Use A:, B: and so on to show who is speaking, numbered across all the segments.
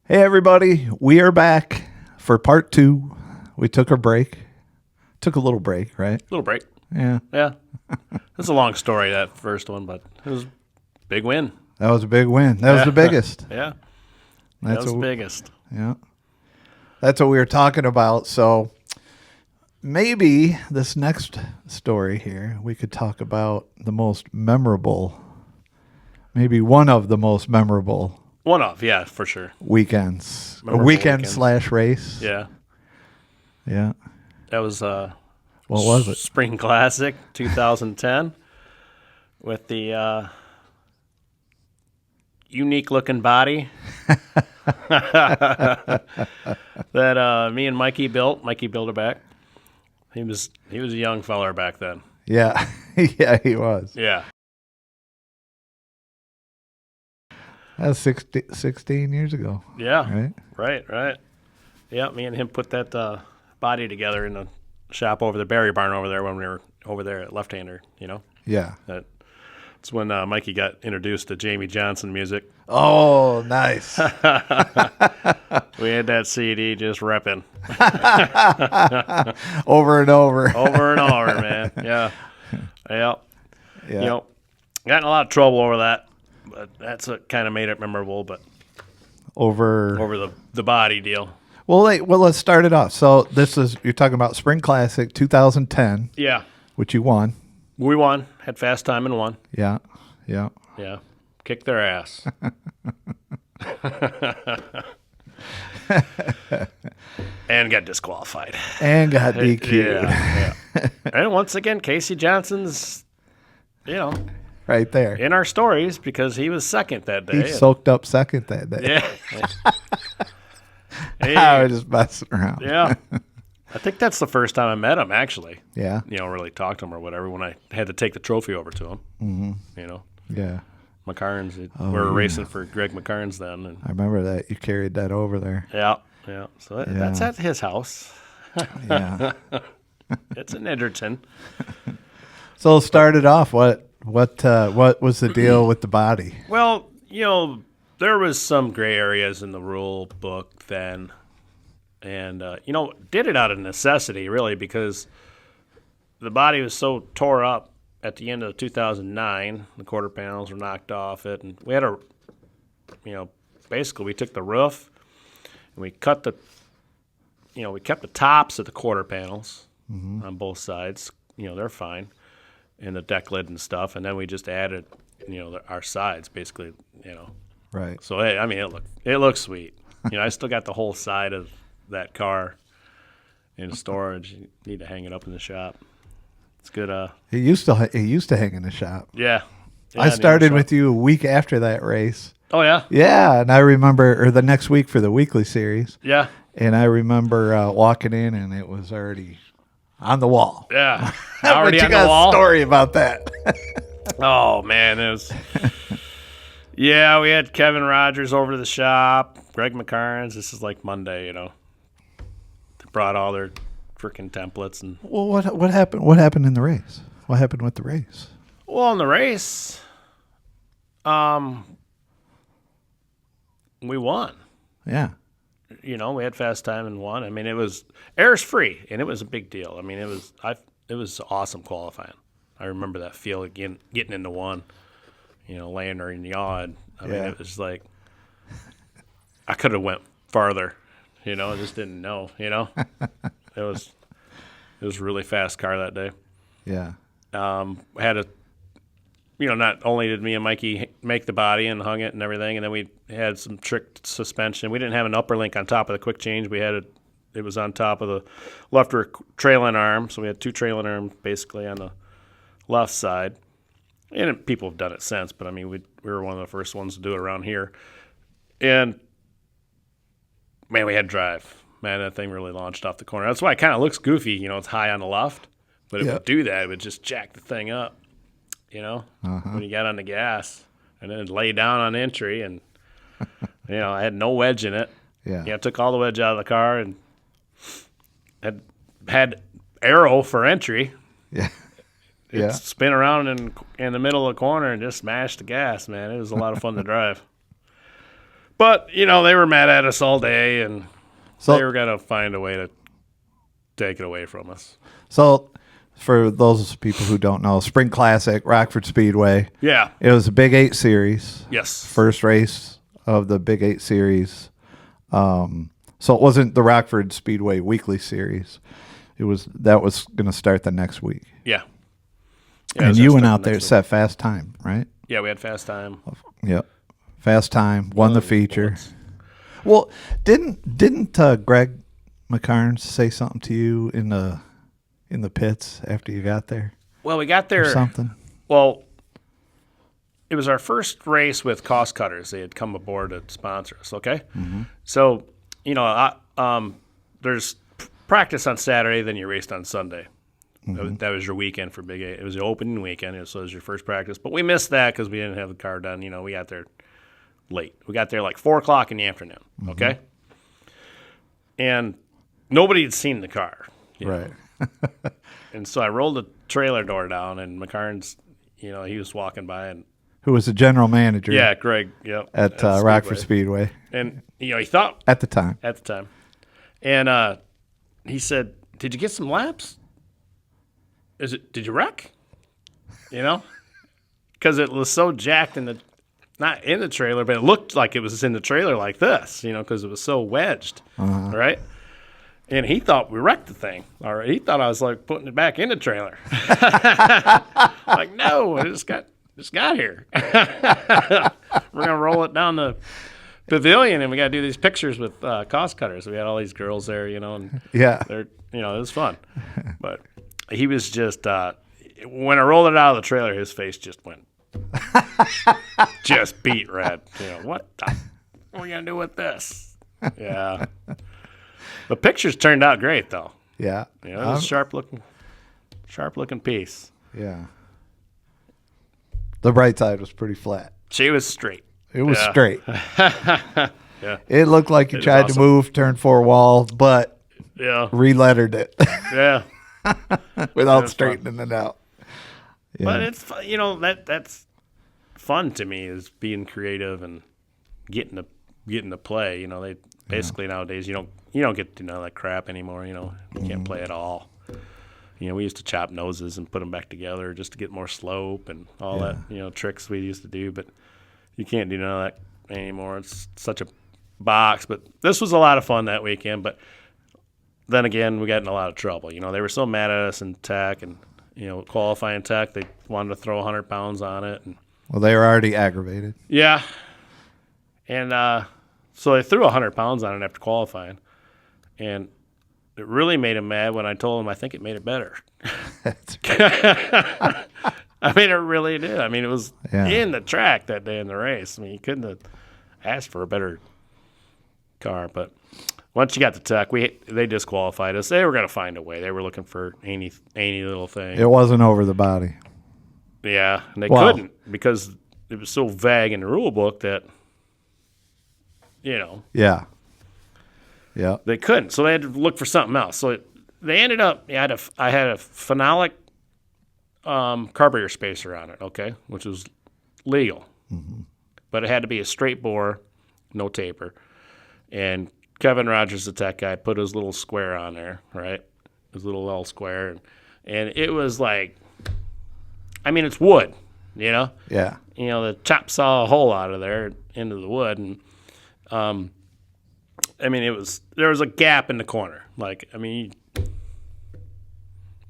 A: Hey, everybody. We are back for part 2. We took a break. Took a little break, right?
B: Little break.
A: Yeah.
B: Yeah. It's a long story, that first one, but it was a big win.
A: That was a big win. That was the biggest.
B: Yeah.
A: That's
B: That was the
A: what,
B: biggest.
A: yeah. That's what we were talking about. So maybe this next story here, we could talk about the most memorable, maybe one of the most memorable
B: One of, yeah, for sure.
A: weekends. A
B: Memorable
A: weekend
B: weekends.
A: slash race.
B: Yeah.
A: Yeah.
B: That was
A: What was it?
B: Spring Classic 2010 with the unique looking body that me and Mikey built. Mikey Bilderback. He was a young feller back then.
A: Yeah. Yeah, he was.
B: Yeah.
A: That was 16 years ago,
B: Yeah.
A: right?
B: Right. Yeah, me and him put that body together in the shop over the Berry Barn over there when we were over there at Left Hander, you know?
A: Yeah.
B: That's when Mikey got introduced to Jamie Johnson music.
A: Oh, nice.
B: We had that CD just repping
A: Over and over.
B: over and over, man. Yeah.
A: Yeah.
B: You know, got in a lot of trouble over that, but that's what kind of made it memorable, but over the body deal.
A: Well, let's start it off. So you're talking about Spring Classic 2010,
B: Yeah.
A: which you won.
B: We won. Had fast time and won.
A: Yeah. Yeah.
B: Yeah. Kicked their ass. And got disqualified.
A: And got DQ'd.
B: Yeah. And once again, Casey Johnson's,
A: Right there.
B: in our stories because he was second that day.
A: He soaked up second that day.
B: Yeah.
A: I was just messing around.
B: Yeah. I think that's the first time I met him, actually.
A: Yeah.
B: Really talked to him or whatever when I had to take the trophy over to him. Mm-hmm.
A: Yeah.
B: McCarns. We were racing for Greg McCarns then. And
A: I remember that. You carried that over there.
B: yeah. So that's at his house.
A: Yeah.
B: It's in Edgerton.
A: So started off, what was the deal with the body?
B: Well, there was some gray areas in the rule book then. And, did it out of necessity, really, because the body was so tore up at the end of 2009. The quarter panels were knocked off it. And we had basically we took the roof and we cut we kept the tops of the quarter panels on both sides. They're fine. And the deck lid and stuff. And then we just added, our sides, basically,
A: Right.
B: So, hey, it looks sweet. I still got the whole side of that car in storage. You need to hang it up in the shop. It's good.
A: He used to hang in the shop.
B: Yeah.
A: I started with you a week after that race.
B: Oh, yeah?
A: Yeah, and I remember, the next week for the weekly series.
B: Yeah.
A: And I remember walking in, and it was already on the wall.
B: Yeah.
A: But
B: Already
A: you
B: on
A: got
B: the wall?
A: a story about that.
B: Oh, man. It was... Yeah, we had Kevin Rogers over to the shop. Greg McCarns. This is like Monday, They brought all their freaking templates. And
A: Well, what happened? What happened in the race? What happened with the race?
B: well, in the race, we won.
A: Yeah.
B: We had fast time and won. I mean, it was errors free, and it was a big deal. I mean, it was awesome qualifying. I remember that feel again, getting into one, laying there in the yard. I mean, it was like I could have went farther. I just didn't know. It was a really fast car that day.
A: Yeah.
B: Had a, not only did me and Mikey make the body and hung it and everything, and then we had some trick suspension. We didn't have an upper link on top of the quick change. It was on top of the left rear trailing arm, so we had two trailing arms basically on the left side. And people have done it since, but I mean, we were one of the first ones to do it around here. And man, we had drive. Man, that thing really launched off the corner. That's why it kind of looks goofy. It's high on the left, but it would do that. It would just jack the thing up. When you got on the gas, and then lay down on entry, and I had no wedge in it.
A: Yeah.
B: I took all the wedge out of the car and had arrow for entry.
A: Yeah.
B: It spin around in the middle of the corner and just smash the gas, man. It was a lot of fun to drive. But, you know, they were mad at us all day, and
A: So-
B: they were going to find a way to take it away from us.
A: So, for those people who don't know, Spring Classic, Rockford Speedway.
B: Yeah.
A: It was a Big 8 series.
B: Yes.
A: First race of the Big 8 series. So it wasn't the Rockford Speedway weekly series. That was going to start the next week.
B: Yeah.
A: And
B: so
A: you
B: it
A: went
B: started
A: out there,
B: next week.
A: set fast time, right?
B: Yeah, we had fast time.
A: Yep. Fast time, won the feature.
B: bullets.
A: Well, didn't Greg McCarnes say something to you in the pits after you got there
B: Well, we got
A: or
B: there.
A: something?
B: Well, it was our first race with Cost Cutters. They had come aboard to sponsor us, okay?
A: Mm-hmm.
B: So, you know, there's practice on Saturday, then you raced on Sunday. That was your weekend for Big 8. It was the opening weekend, so it was your first practice. But we missed that because we didn't have the car done. You know, we got there late. We got there like 4 o'clock in the afternoon, okay? And nobody had seen the car. you know.
A: Right.
B: And so I rolled the trailer door down, and McCarnes, you know, he was walking by, and
A: Who was the general manager
B: yeah, Greg, yep,
A: at
B: Speedway.
A: Rockford Speedway
B: And you know, he thought
A: at the time?
B: at the time, and he said, "Did you get some laps? Did you wreck? You know, because it was so jacked not in the trailer, but it looked like it was in the trailer like this, you know, because it was so wedged, right?" And he thought we wrecked the thing. All right, he thought I was like putting it back in the trailer. Like, no, I just got here. We're gonna roll it down the pavilion, and we got to do these pictures with Cost Cutters. We had all these girls there, you know, and
A: Yeah.
B: they're, you know, it was fun. But he was just when I rolled it out of the trailer, his face just went just beat red. You know, what are we gonna do with this? Yeah. The pictures turned out great, though.
A: Yeah.
B: You know, it was a sharp looking piece.
A: Yeah. The right side was pretty flat.
B: She was straight.
A: It was
B: Yeah.
A: straight.
B: Yeah,
A: It looked like you
B: was
A: tried
B: awesome.
A: to move, turn 4 walls, but
B: yeah,
A: re-lettered it
B: yeah.
A: without
B: was fun.
A: straightening it out. Yeah.
B: But it's you know that's fun to me, is being creative and getting to play. You know, they basically nowadays you don't get to know that crap anymore. You know, you can't play at all. You know, we used to chop noses and put them back together just to get more slope and all that, you know, tricks we used to do. But you can't do none of that anymore. It's such a box. But this was a lot of fun that weekend. But then again, we got in a lot of trouble. You know, they were so mad at us in tech and, you know, qualifying tech. They wanted to throw 100 pounds on it. And
A: Well, they were already aggravated.
B: yeah. And so they threw 100 pounds on it after qualifying. And it really made him mad when I told him I think it made it better.
A: That's
B: I mean, it really did. I mean, it was
A: Yeah.
B: in the track that day in the race. I mean, you couldn't have asked for a better car. But once you got the tech, they disqualified us. They were going to find a way. They were looking for any little thing.
A: It wasn't over the body.
B: Yeah, and they
A: Wow.
B: couldn't because it was so vague in the rule book that, you know,
A: Yeah. Yeah.
B: they couldn't. So they had to look for something else. So they ended up, I had a phenolic carburetor spacer on it, okay, which was legal. But it had to be a straight bore, no taper. And Kevin Rogers, the tech guy, put his little square on there, right? His little L square. And it was like, I mean, it's wood, you know?
A: Yeah.
B: You know, the chop saw a hole out of there into the wood. And, I mean, there was a gap in the corner. Like, I mean,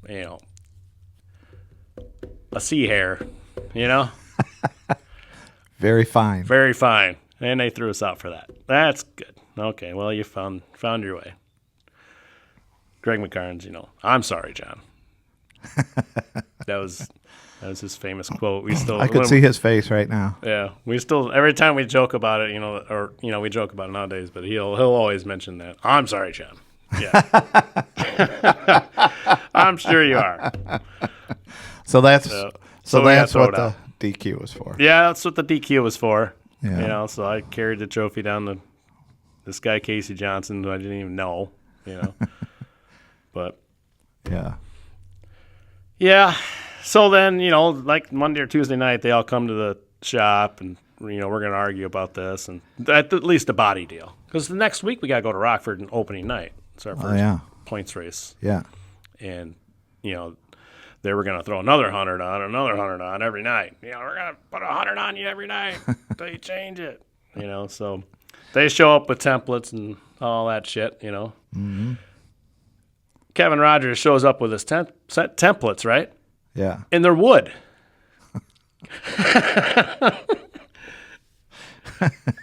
B: you know, a sea hair, you know?
A: Very fine.
B: Very fine. And they threw us out for that. That's good. Okay, well, you found your way. Greg McCarnes, you know, I'm sorry, John. That was his famous quote. We still
A: I could see his face right now.
B: Yeah, we still every time we joke about it, you know, or you know, we joke about it nowadays, but he'll always mention that. I'm sorry, John. Yeah. I'm sure you are.
A: So that's
B: So
A: so
B: we got
A: that's what
B: thrown
A: the DQ was for.
B: Yeah, that's what the DQ was for.
A: Yeah.
B: You know, so I carried the trophy down to this guy Casey Johnson, who I didn't even know, you know. But
A: Yeah.
B: yeah. So then, you know, like Monday or Tuesday night, they all come to the shop and we're going to argue about this, and at least the body deal. Because the next week we got to go to Rockford and opening night. It's our first points race.
A: Yeah.
B: And, they were going to throw another 100 on every night. We're going to put 100 on you every night until you change it. So they show up with templates and all that shit,
A: Mm-hmm.
B: Kevin Rogers shows up with his templates, right?
A: Yeah.
B: And they're wood.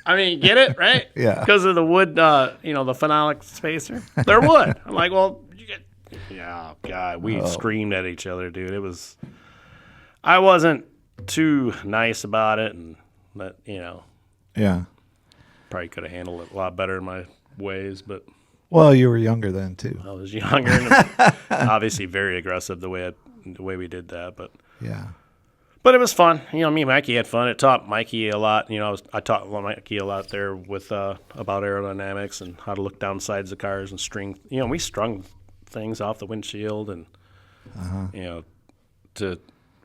B: I mean, get it, right?
A: Yeah.
B: Because of the wood, the phenolic spacer. They're wood. I'm like, well, oh, God, we screamed at each other, dude. I wasn't too nice about it, and that,
A: Yeah.
B: probably could have handled it a lot better in my ways, but
A: Well, you were younger then too.
B: I was younger and obviously very aggressive the way we did that, but
A: Yeah.
B: it was fun. Me and Mikey had fun. It taught Mikey a lot. I taught Mikey a lot there with about aerodynamics and how to look down sides of cars and string. We strung things off the windshield and to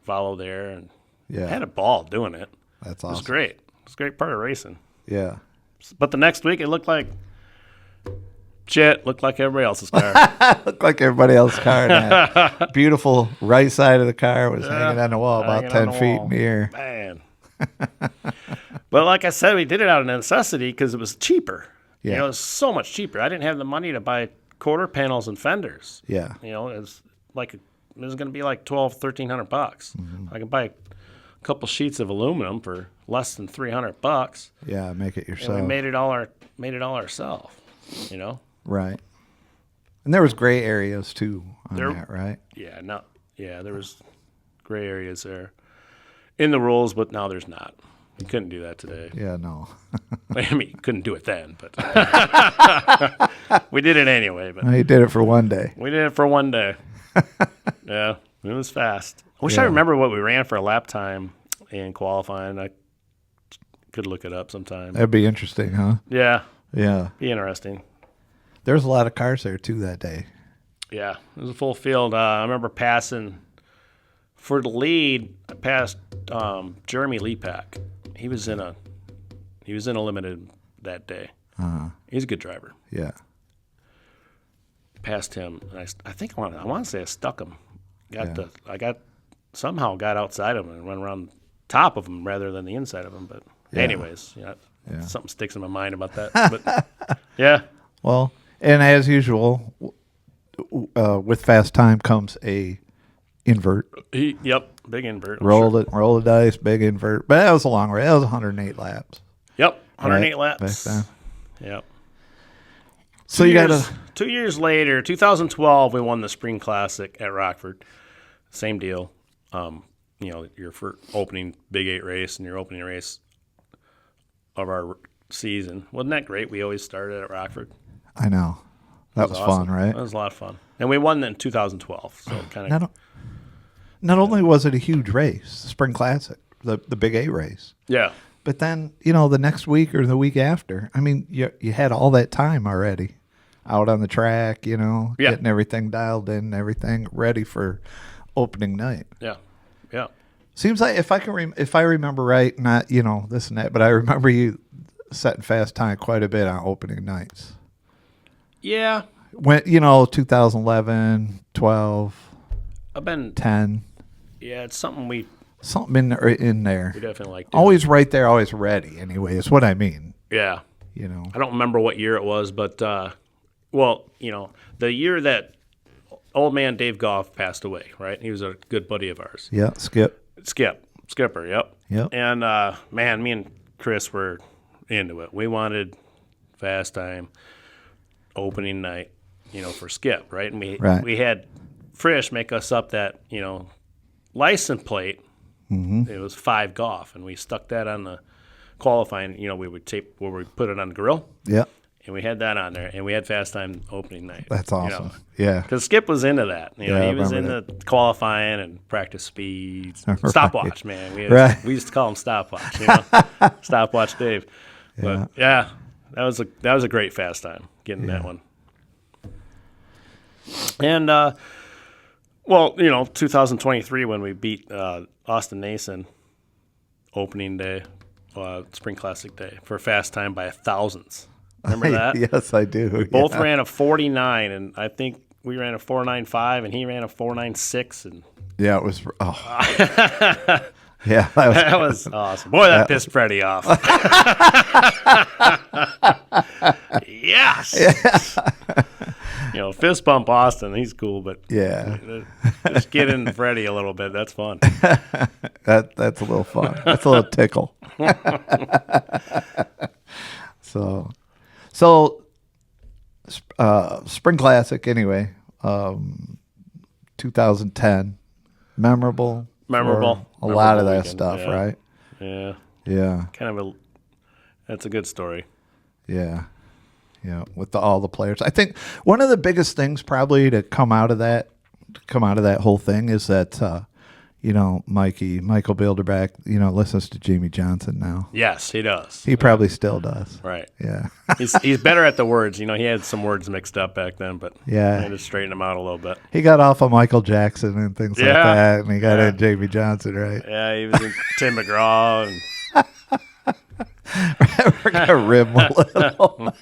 B: follow there, and had a ball doing it.
A: That's
B: It was
A: awesome.
B: great. It's a great part of racing.
A: Yeah.
B: But the next week it looked like shit. Looked like everybody else's car.
A: Looked like everybody else's car. And that beautiful right side of the car was hanging on the wall about
B: Hanging
A: 10
B: on the
A: feet
B: wall.
A: in the air.
B: Man. But like I said, we did it out of necessity because it was cheaper.
A: Yeah.
B: It was so much cheaper. I didn't have the money to buy quarter panels and fenders.
A: Yeah.
B: It was going to be like $1,200-1,300 bucks. I can buy a couple sheets of aluminum for less than $300.
A: Yeah. Make it
B: And
A: yourself.
B: we made it all ourselves.
A: Right. And there was gray areas too on
B: There-
A: that, right?
B: There was gray areas there in the rules, but now there's not. You couldn't do that today.
A: Yeah. No.
B: I mean, you couldn't do it then, but we did it anyway. But
A: No, you did it for one day.
B: we did it for one day. Yeah, it was fast. I wish I
A: Yeah.
B: remember what we ran for a lap time in qualifying. I could look it up sometime.
A: That'd be interesting, huh?
B: Yeah,
A: Yeah.
B: be interesting.
A: There's a lot of cars there too that day.
B: Yeah, it was a full field. I remember passing for the lead. I passed Jeremy Lepak. He was in a limited that day. He's a good driver.
A: Yeah.
B: Passed him. And I think I want to say I stuck him. Somehow got outside of him and went around top of him rather than the inside of him. But anyways, something sticks in my mind about that. But yeah,
A: Well, and as usual, with fast time comes a invert.
B: big invert. I'm
A: Roll
B: sure.
A: it, roll the dice, big invert. But that was a long race. That was 108 laps.
B: Yep, 108
A: Right,
B: laps.
A: back
B: Yep.
A: So you got to
B: 2 years later, 2012, we won the Spring Classic at Rockford. Same deal. Your opening Big 8 race and your opening race of our season. Wasn't that great? We always started at Rockford.
A: I know. That was
B: awesome.
A: fun, right?
B: That was a lot of fun. And we won in 2012. So it kind of
A: Not only was it a huge race, the Spring Classic, the Big 8 race,
B: yeah.
A: but then, the next week or the week after, I mean, you had all that time already out on the track, getting everything dialed in, everything ready for opening night.
B: Yeah. Yeah.
A: Seems like if I remember right, not, this and that, but I remember you setting fast time quite a bit on opening nights.
B: Yeah.
A: When, 2011, 12,
B: I've been
A: 10,
B: yeah, it's something we
A: something in there.
B: definitely like doing.
A: Always right there, always ready anyway, is what I mean.
B: Yeah.
A: I
B: I don't remember what year it was, but the year that old man Dave Goff passed away, right? He was a good buddy of ours.
A: Yeah,
B: Skipper, yep.
A: Yep.
B: And man, me and Chris were into it. We wanted fast time opening night, for Skip, right? And we had Frisch make us up that, license plate. Mm-hmm. It was 5 Goff, and we stuck that on the qualifying. We would tape where we put it on the grill.
A: Yeah.
B: And we had that on there, and we had fast time opening night.
A: That's awesome. Yeah.
B: Because Skip was into that.
A: I
B: He was
A: remember
B: into qualifying and practice speeds.
A: Right.
B: Stopwatch, man. We used to call him Stopwatch. Stopwatch Dave. But yeah, that was a great fast time getting that one. And 2023 when we beat Austin Nason opening day Spring Classic Day for fast time by thousands. Remember that?
A: Yes, I do.
B: Both ran a 49, and I think we ran a 4.95, and he ran a 4.96, and
A: Yeah, it was. Oh. Yeah,
B: that was awesome. Boy, that pissed Freddie off. Yes. Fist bump Austin. He's cool, but
A: yeah.
B: just get in Freddie a little bit. That's fun.
A: That's a little fun. That's a little tickle. So, Spring Classic anyway. 2010, memorable.
B: Memorable.
A: A lot of that
B: weekend.
A: stuff,
B: Yeah.
A: right?
B: Yeah.
A: Yeah,
B: That's a good story.
A: yeah, with all the players. I think one of the biggest things probably to come out of that whole thing is that Michael Bilderback, listens to Jamie Johnson now.
B: Yes, he does.
A: He probably still does.
B: Right.
A: Yeah.
B: He's better at the words. He had some words mixed up back then, but
A: Yeah.
B: I had to straighten them out a little bit.
A: He got off of Michael Jackson and things like
B: Yeah.
A: that, and he got in Jamie Johnson, right?
B: Yeah, he was in Tim McGraw. And
A: We're gonna rim a little.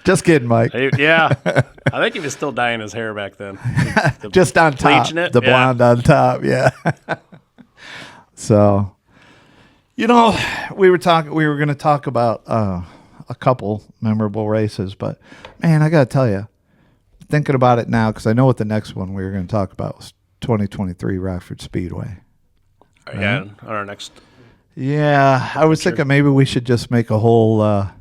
A: Just kidding, Mike.
B: yeah, I think he was still dyeing his hair back then.
A: Just on top,
B: bleaching it?
A: the
B: Yeah.
A: blonde on top, yeah. So, we were going to talk about a couple memorable races, but man, I got to tell you, thinking about it now, because I know what the next one we were going to talk about was 2023 Rockford Speedway.
B: Yeah, on our next.
A: Yeah, I was thinking maybe we should just make a whole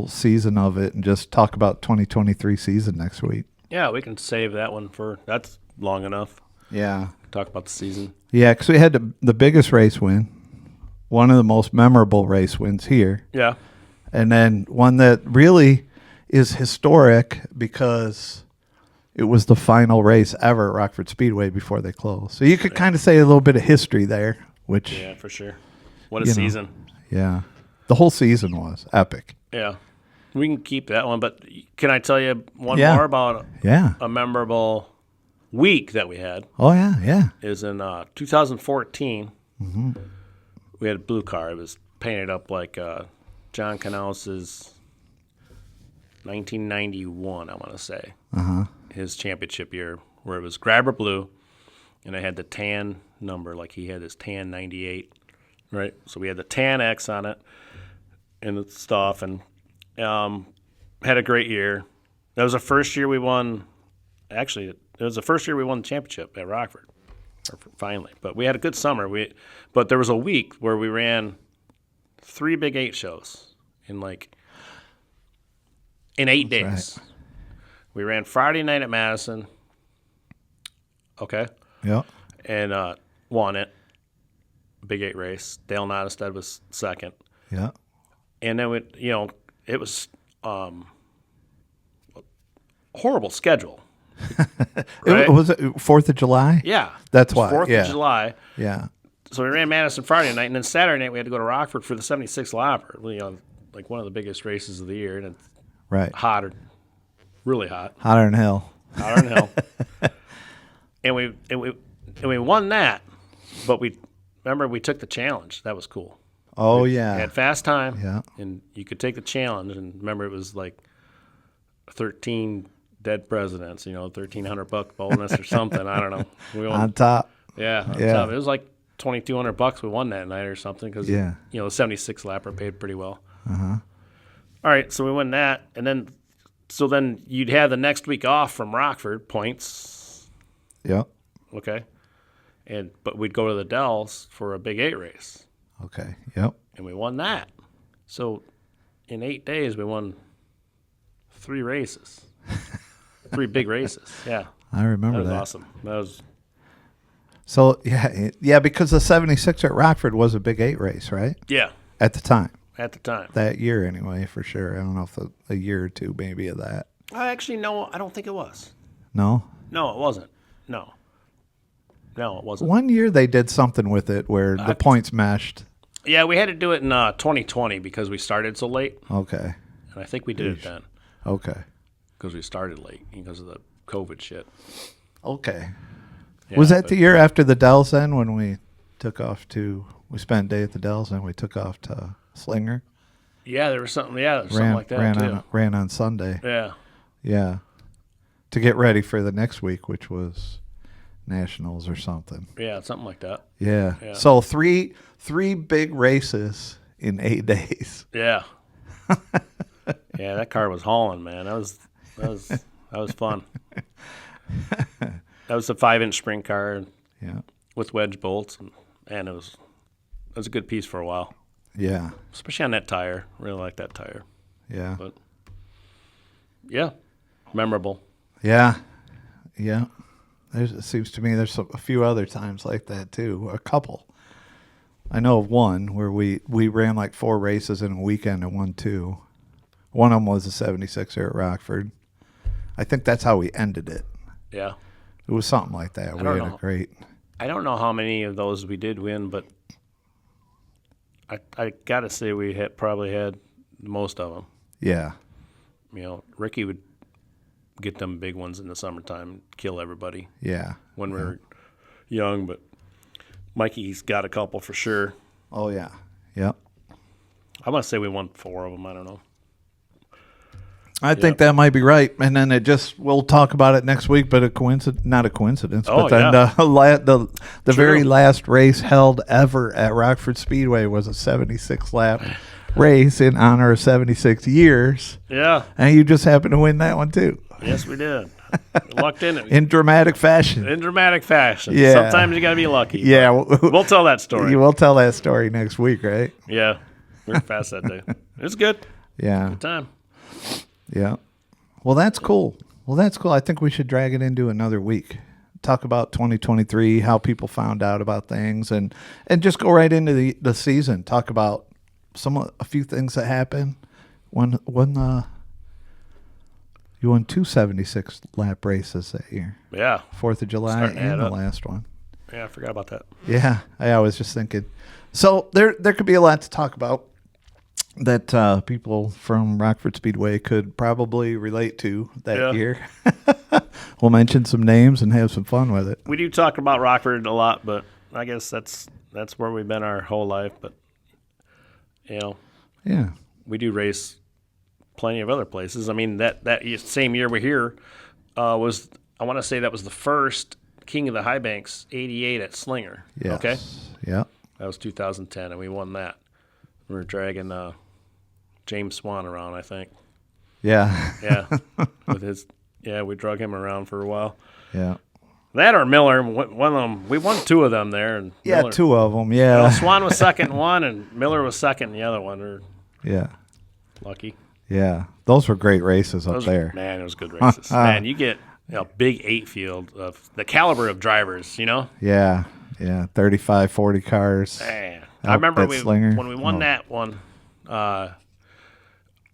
A: season of it and just talk about 2023 season next week.
B: Yeah, we can save that one that's long enough.
A: Yeah.
B: Talk about the season.
A: Yeah, because we had the biggest race win, one of the most memorable race wins here,
B: Yeah.
A: and then one that really is historic because it was the final race ever at Rockford Speedway before they closed. So you could kind of say a little bit of history there, which,
B: Yeah, for sure. What a
A: You know.
B: season.
A: yeah, the whole season was epic.
B: Yeah. We can keep that one, but can I tell you one
A: Yeah.
B: more about
A: Yeah.
B: a memorable week that we had?
A: Oh, yeah.
B: Is in 2014.
A: Mm-hmm.
B: We had a blue car. It was painted up like John Canales' 1991, I want to say.
A: Uh-huh.
B: His championship year, where it was grabber blue, and it had the tan number, like he had his tan 98, right? So we had the tan X on it and the stuff, and had a great year. That was the first year we won. Actually, it was the first year we won the championship at Rockford, finally. But we had a good summer. But there was a week where we ran 3 Big 8 shows in 8 days.
A: right.
B: We ran Friday night at Madison. Okay.
A: Yep.
B: And won it. Big 8 race. Dale Nottestead was second.
A: Yeah.
B: And then it was horrible schedule. Right?
A: Was it 4th of July?
B: Yeah.
A: That's
B: It was
A: why,
B: 4th
A: yeah.
B: of July.
A: Yeah.
B: So we ran Madison Friday night, and then Saturday night we had to go to Rockford for the 76 Lopper. Like one of the biggest races of the year, and it's
A: Right.
B: hotter, really hot,
A: Hotter than hell.
B: hotter than hell. And we won that, but we took the challenge. That was cool.
A: Oh,
B: We
A: yeah.
B: had fast time,
A: Yeah.
B: and you could take the challenge. And remember, it was like 13 dead presidents, $1,300 bonus or something. I don't know. We won,
A: On top.
B: yeah, on
A: yeah.
B: top. It was like $2,200 we won that night or something because
A: Yeah.
B: the 76 lapper paid pretty well. All right, so we won that, and then you'd have the next week off from Rockford points,
A: Yep.
B: okay, but we'd go to the Dells for a Big 8 race,
A: Okay. Yep.
B: and we won that. So in 8 days we won 3 races, 3 big races. Yeah,
A: I remember
B: that was
A: that.
B: awesome. That was
A: So, yeah, because the 76 at Rockford was a Big 8 race, right?
B: yeah
A: At the time.
B: at the time.
A: That year, anyway, for sure. I don't know if a year or two maybe of that.
B: I actually no, I don't think it was.
A: No?
B: No, it wasn't. No, it wasn't.
A: One year they did something with it where the points meshed.
B: Yeah, we had to do it in 2020 because we started so late,
A: Okay.
B: and I think we did it then.
A: Okay.
B: Because we started late because of the COVID shit.
A: Okay.
B: Yeah,
A: Was that
B: but-
A: the year after the Dells then when we took off to We spent a day at the Dells, and we took off to Slinger.
B: Yeah, there was something. Yeah, there was something like that too.
A: Ran on Sunday.
B: Yeah.
A: Yeah, to get ready for the next week, which was Nationals or something.
B: Yeah, something like that.
A: Yeah.
B: Yeah.
A: So three big races in 8 days.
B: Yeah. Yeah, that car was hauling, man. That was fun. That was a 5-inch sprint car
A: Yeah.
B: with wedge bolts, and it was a good piece for a while,
A: Yeah.
B: especially on that tire. Really like that tire.
A: Yeah.
B: But yeah, memorable.
A: Yeah. Yeah. It seems to me there's a few other times like that too. A couple. I know of one where we ran like 4 races in a weekend and won 2. One of them was a 76er at Rockford. I think that's how we ended it.
B: Yeah.
A: It was something like that. We
B: don't
A: had
B: know.
A: a great.
B: I don't know how many of those we did win, but I got to say we probably had most of them.
A: Yeah.
B: You know, Ricky would get them big ones in the summertime, kill everybody
A: Yeah.
B: when we were young, but Mikey's got a couple for sure.
A: Oh yeah. Yep.
B: I must say we won 4 of them. I don't know.
A: I think that might be right. And then we'll talk about it next week, but not a coincidence.
B: Oh,
A: but then
B: yeah.
A: the very
B: True.
A: last race held ever at Rockford Speedway was a 76 lap race in honor of 76 years.
B: Yeah.
A: And you just happened to win that one too.
B: Yes, we did. We lucked in it.
A: In dramatic fashion.
B: In dramatic fashion.
A: Yeah.
B: Sometimes you got to be lucky.
A: Yeah.
B: We'll tell that story.
A: You will tell that story next week, right?
B: Yeah. We were fast that day. It was good.
A: Yeah.
B: Good time.
A: Yeah. Well, that's cool. I think we should drag it into another week. Talk about 2023, how people found out about things, and just go right into the season. Talk about a few things that happened. When you won 2 76 lap races that year.
B: Yeah.
A: 4th of July
B: Starting to add
A: and the
B: up.
A: last one.
B: Yeah, I forgot about that.
A: Yeah, I was just thinking. So there could be a lot to talk about that people from Rockford Speedway could probably relate to that year. We'll mention some names and have some fun with it.
B: We do talk about Rockford a lot, but I guess that's where we've been our whole life. But, you know,
A: Yeah.
B: we do race plenty of other places. I mean, that same year we're here was, I want to say that was the first King of the High Banks 88 at Slinger.
A: Yes.
B: Okay?
A: Yeah.
B: That was 2010, and we won that. We were dragging James Swan around, I think.
A: Yeah.
B: Yeah. We drug him around for a while.
A: Yeah.
B: That or Miller, one of them. We won 2 of them there. And
A: Yeah,
B: Miller,
A: 2 of them.
B: you
A: Yeah.
B: know, Swan was second in one, and Miller was second in the other one. We're
A: Yeah.
B: lucky.
A: Yeah. Those were great races up there.
B: Man, it was good races. Man, you get big 8 field of the caliber of drivers, you know?
A: Yeah. Yeah. 35, 40 cars.
B: Man.
A: Up
B: I remember
A: at Slinger.
B: when we won that one,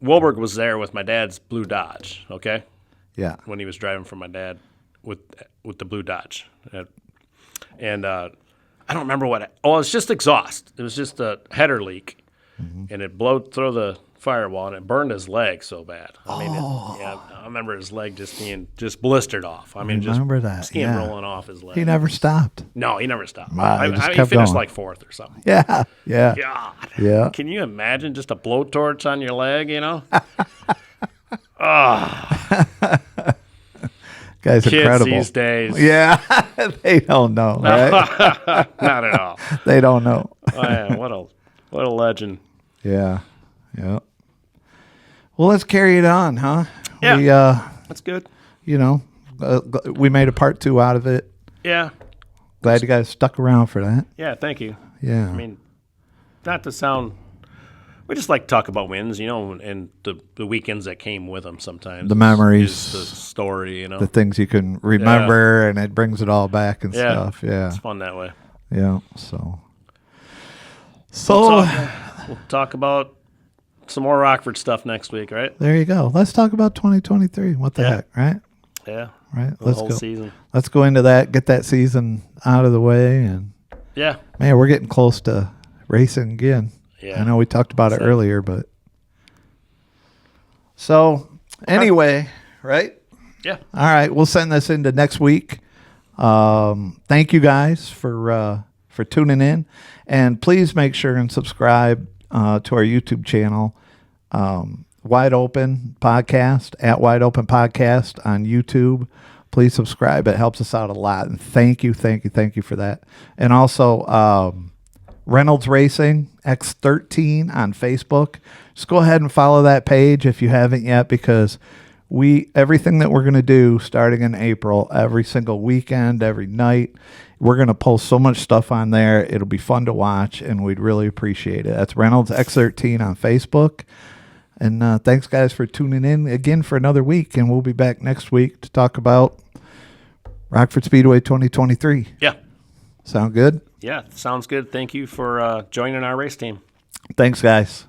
B: Wilberg was there with my dad's blue Dodge, okay?
A: Yeah.
B: When he was driving for my dad with the blue Dodge. And I don't remember what it was just exhaust. It was just a header leak.
A: Mm-hmm.
B: And it blowed through the firewall, and it burned his leg so bad. I mean, I remember his leg just being blistered off. I mean,
A: Remember
B: just
A: that,
B: skin
A: yeah.
B: rolling off his leg.
A: He never stopped.
B: No, he never stopped.
A: Wow, he just
B: he
A: kept
B: finished
A: going.
B: like 4th or something.
A: Yeah. Yeah.
B: God.
A: Yeah.
B: Can you imagine just a blowtorch on your leg, you know?
A: Guy's
B: Kids
A: incredible.
B: these days.
A: Yeah. They don't know, right?
B: Not at all.
A: They don't know.
B: Oh, yeah, what a legend.
A: Yeah. Yeah. Well, let's carry it on, huh?
B: Yeah.
A: We,
B: That's good.
A: we made a part 2 out of it.
B: Yeah.
A: Glad you guys stuck around for that.
B: Yeah, thank you.
A: Yeah.
B: I mean, not to sound, we just like to talk about wins, you know, and the weekends that came with them sometimes.
A: The memories.
B: Is the story, you know.
A: The things you can remember, and it brings it all back and stuff. Yeah.
B: It's fun that way.
A: Yeah. So
B: We'll talk about some more Rockford stuff next week, right?
A: there you go. Let's talk about 2023. What the
B: Yeah.
A: heck, right?
B: Yeah.
A: Right.
B: The
A: Let's
B: whole
A: go.
B: season.
A: Let's go into that. Get that season out of the way, and
B: Yeah.
A: man, we're getting close to racing again.
B: Yeah.
A: I know we talked about it earlier, but so anyway, right?
B: Yeah.
A: All right, we'll send this into next week. Thank you guys for for tuning in. And please make sure and subscribe to our YouTube channel, Wide Open Podcast, at Wide Open Podcast on YouTube. Please subscribe. It helps us out a lot. And thank you for that. And also, Reynolds Racing X13 on Facebook. Just go ahead and follow that page if you haven't yet, because everything that we're going to do starting in April, every single weekend, every night, we're going to post so much stuff on there. It'll be fun to watch, and we'd really appreciate it. That's Reynolds X13 on Facebook. And thanks, guys, for tuning in again for another week. And we'll be back next week to talk about Rockford Speedway 2023.
B: Yeah.
A: Sound good?
B: Yeah, sounds good. Thank you for joining our race team.
A: Thanks, guys.